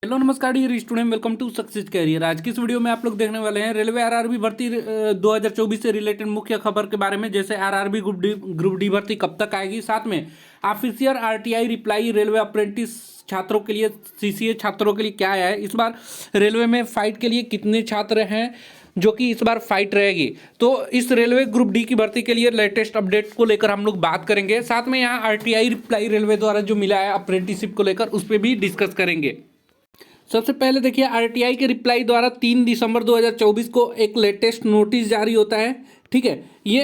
Hello नमस्कार dear student, welcome to success career. आज की इस वीडियो में आप लोग देखने वाले हैं रेलवे आरआरबी भर्ती 2024 से रिलेटेड मुख्य खबर के बारे में, जैसे आरआरबी ग्रुप डी भर्ती कब तक आएगी, साथ में official RTI reply railway apprentice छात्रों के लिए, सीसीए छात्रों के लिए क्या आया है, इस बार रेलवे में फाइट के लिए कितने छात्र हैं जो कि इस बार फाइट रहेगी। तो इस रेलवे ग्रुप डी की भर्ती के लिए लेटेस्ट अपडेट को लेकर हम लोग बात करेंगे। साथ में यहाँ आरटीआई रिप्लाई रेलवे द्वारा जो मिला है अप्रेंटिसशिप को लेकर, उस पर भी डिस्कस करेंगे। सबसे पहले देखिए, आरटीआई के रिप्लाई द्वारा 3 दिसंबर 2024 को एक लेटेस्ट नोटिस जारी होता है। ठीक है, ये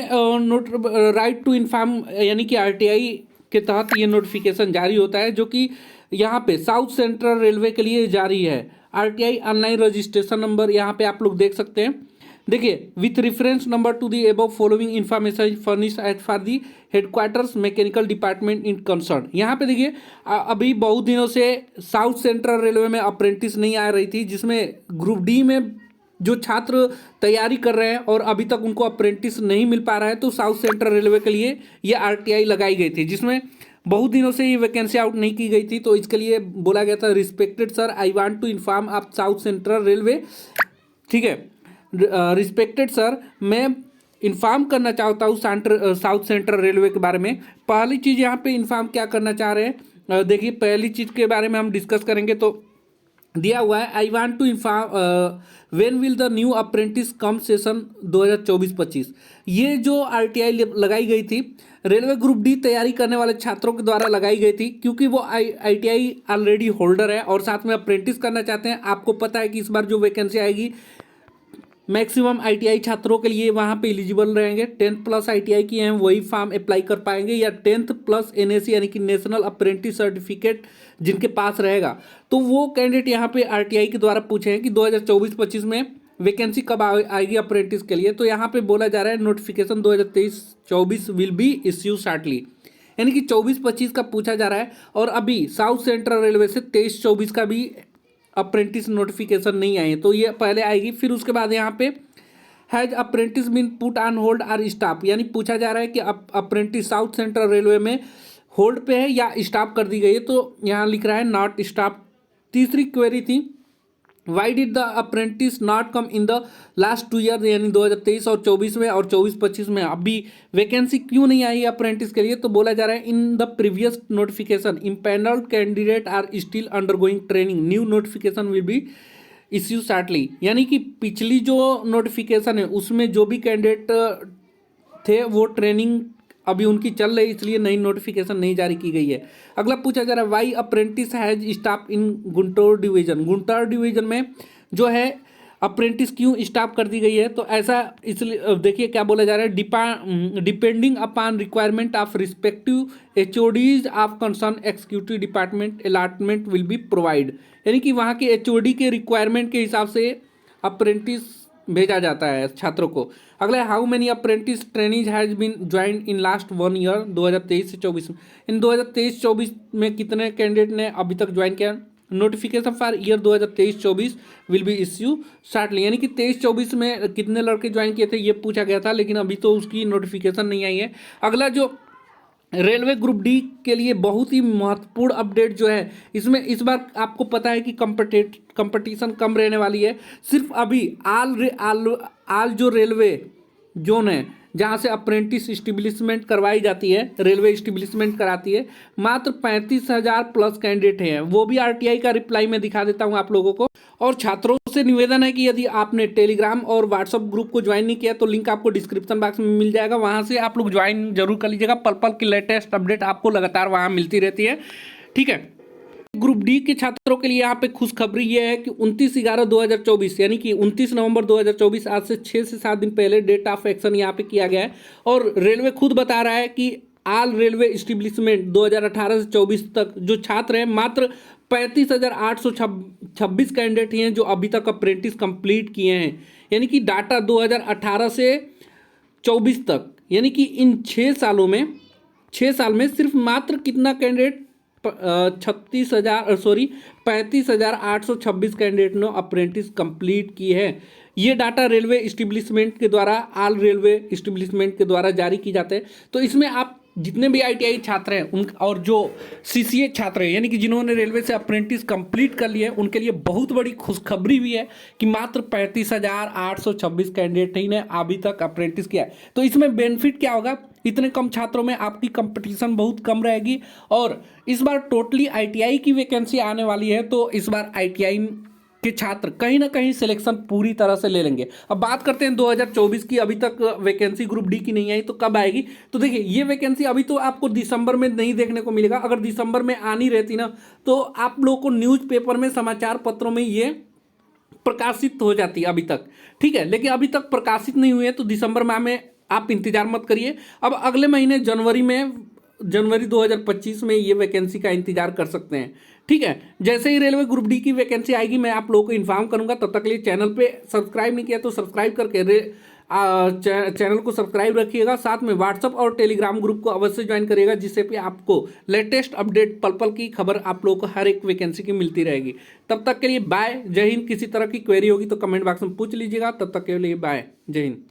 राइट टू इन्फॉर्म यानी कि आरटीआई के तहत ये नोटिफिकेशन जारी होता है, जो कि यहाँ पे साउथ सेंट्रल रेलवे के लिए जारी है। आरटीआई ऑनलाइन रजिस्ट्रेशन नंबर यहाँ पे आप लोग देख सकते हैं। देखिए, with reference number to the above following information furnish as for the headquarters mechanical department in concern. यहाँ पे देखिए, अभी बहुत दिनों से साउथ सेंट्रल रेलवे में अप्रेंटिस नहीं आ रही थी, जिसमें ग्रुप डी में जो छात्र तैयारी कर रहे हैं और अभी तक उनको अप्रेंटिस नहीं मिल पा रहा है, तो साउथ सेंट्रल रेलवे के लिए ये आरटीआई लगाई गई थी, जिसमें बहुत दिनों से ये वैकेंसी आउट नहीं की गई थी। तो इसके लिए बोला गया था, respected sir, I want to inform आप साउथ सेंट्रल रेलवे। ठीक है, रिस्पेक्टेड सर, मैं इन्फॉर्म करना चाहता हूँ साउथ सेंट्रल रेलवे के बारे में। पहली चीज़ यहाँ पे इन्फॉर्म क्या करना चाह रहे हैं, देखिए पहली चीज़ के बारे में हम डिस्कस करेंगे। तो दिया हुआ है, I want to inform when will the new apprentice come session 2024-25। ये जो आरटीआई लगाई गई थी, रेलवे ग्रुप डी तैयारी करने वाले छात्रों के द्वारा लगाई गई थी, क्योंकि वो आईटीआई ऑलरेडी होल्डर है और साथ में अप्रेंटिस करना चाहते हैं। आपको पता है कि इस बार जो वैकेंसी आएगी, मैक्सिमम आईटीआई छात्रों के लिए वहाँ पे एलिजिबल रहेंगे। 10th प्लस आईटीआई की हैं वही फॉर्म अप्लाई कर पाएंगे, या 10th प्लस एनएसी यानी कि नेशनल अप्रेंटिस सर्टिफिकेट जिनके पास रहेगा, तो वो कैंडिडेट यहाँ पे आरटीआई के द्वारा पूछे हैं कि 2024-25 में वैकेंसी कब आएगी अप्रेंटिस के लिए। तो यहाँ पे बोला जा रहा है, notification 2023-24 will be issue shortly, यानी कि 24-25 का पूछा जा रहा है। और अभी साउथ सेंट्रल रेलवे से 23-24 का भी अप्रेंटिस नोटिफिकेशन नहीं आई है, तो ये पहले आएगी। फिर उसके बाद यहाँ पे has apprentice been put on hold or stop, यानी पूछा जा रहा है कि अप्रेंटिस साउथ सेंट्रल रेलवे में होल्ड पे है या स्टॉप कर दी गई है, तो यहाँ लिख रहा है नॉट स्टॉप। तीसरी क्वेरी थी, why did the apprentice not come in the last 2 year, यानी 2023 और 24 में और 24-25 में अभी वैकेंसी क्यों नहीं आई अप्रेंटिस के लिए। तो बोला जा रहा है, in the previous notification empanelled candidate are still undergoing training, new notification will be issue shortly. यानी कि पिछली जो नोटिफिकेशन है उसमें जो भी कैंडिडेट थे वो ट्रेनिंग अभी उनकी चल रही, इसलिए नई नोटिफिकेशन नहीं जारी की गई है। अगला पूछा जा रहा है, why apprentice has stop in Guntur division. Guntur division में जो है अप्रेंटिस क्यों स्टॉप कर दी गई है, तो ऐसा इसलिए देखिए क्या बोला जा रहा है, depending upon requirement of respective HODs of concern executive department allotment will be provide, यानी कि वहाँ के एचओडी के रिक्वायरमेंट के हिसाब से अप्रेंटिस भेजा जाता है छात्रों को। अगला, how many apprentice trainees has been join in last 1 year, 2023 से 24 में। इन 2023-24 में कितने कैंडिडेट ने अभी तक ज्वाइन किया। Notification for year 2023-24 will be issue shortly, यानी कि 23-24 में कितने लड़के ज्वाइन किए थे ये पूछा गया था, लेकिन अभी तो उसकी नोटिफिकेशन नहीं आई है। अगला, जो रेलवे ग्रुप डी के लिए बहुत ही महत्वपूर्ण अपडेट जो है, इसमें इस बार आपको पता है कि कंपटीशन कम रहने वाली है। सिर्फ अभी आल जो रेलवे जोन है जहाँ से अप्रेंटिस इस्टेब्लिशमेंट करवाई जाती है, रेलवे इस्टेब्लिशमेंट कराती है, मात्र 35,000 प्लस कैंडिडेट हैं। वो भी आरटीआई का रिप्लाई में दिखा देता हूँ आप लोगों को। और छात्रों से निवेदन है कि यदि आपने टेलीग्राम और व्हाट्सएप ग्रुप को ज्वाइन नहीं किया तो लिंक आपको डिस्क्रिप्शन बॉक्स में मिल जाएगा, वहाँ से आप लोग ज्वाइन जरूर कर लीजिएगा। पल पल की लेटेस्ट अपडेट आपको लगातार वहाँ मिलती रहती है। ठीक है, ग्रुप डी के छात्रों के लिए यहाँ पे खुशखबरी ये है कि 29/11/2024 यानी कि 29 नवंबर 2024, आज से 6 से 7 दिन पहले डेट ऑफ एक्शन यहाँ पे किया गया है। और रेलवे खुद बता रहा है कि आल रेलवे इस्टेब्लिशमेंट 2018 से 24 तक जो छात्र हैं, मात्र 35,826 कैंडिडेट ही हैं जो अभी तक अप्रेंटिस कंप्लीट किए हैं, यानी कि डाटा 2018 से 24 तक, यानी कि इन 6 साल में सिर्फ मात्र कितना कैंडिडेट 35,826 कैंडिडेट ने अप्रेंटिस कंप्लीट की है। ये डाटा रेलवे इस्टेब्लिशमेंट के द्वारा, आल रेलवे इस्टेब्लिशमेंट के द्वारा जारी की जाते हैं। तो इसमें आप जितने भी आईटीआई छात्र हैं उन और जो सीसीए छात्र हैं यानी कि जिन्होंने रेलवे से अप्रेंटिस कंप्लीट कर लिया है उनके लिए बहुत बड़ी खुशखबरी भी है कि मात्र 35,826 कैंडिडेट ही ने अभी तक अप्रेंटिस किया है। तो इसमें बेनिफिट क्या होगा, इतने कम छात्रों में आपकी कंपटीशन बहुत कम रहेगी और इस बार टोटली आईटीआई की वैकेंसी आने वाली है। तो इस बार आईटीआई के छात्र कहीं ना कहीं सिलेक्शन पूरी तरह से ले लेंगे। अब बात करते हैं 2024 की, अभी तक वैकेंसी ग्रुप डी की नहीं आई तो कब आएगी। तो देखिए ये वैकेंसी अभी तो आपको दिसंबर में नहीं देखने को मिलेगा, अगर दिसंबर में आनी रहती ना तो आप लोगों को न्यूज़पेपर में समाचार पत्रों में ये प्रकाशित हो जाती है अभी तक, ठीक है, लेकिन अभी तक प्रकाशित नहीं हुई है। तो दिसंबर माह में आप इंतजार मत करिए, अब अगले महीने जनवरी 2025 में ये वैकेंसी का इंतजार कर सकते हैं, ठीक है। जैसे ही रेलवे ग्रुप डी की वैकेंसी आएगी मैं आप लोगों को इन्फॉर्म करूंगा। तब तक के लिए चैनल पे सब्सक्राइब नहीं किया तो सब्सक्राइब करके चैनल को सब्सक्राइब रखिएगा, साथ में व्हाट्सअप और टेलीग्राम ग्रुप को अवश्य ज्वाइन करिएगा, जिससे भी आपको लेटेस्ट अपडेट पल पल की खबर आप लोगों को हर एक वैकेंसी की मिलती रहेगी। तब तक के लिए बाय, जय हिंद। किसी तरह की क्वेरी होगी तो कमेंट बॉक्स में पूछ लीजिएगा। तब तक के लिए बाय, जय हिंद।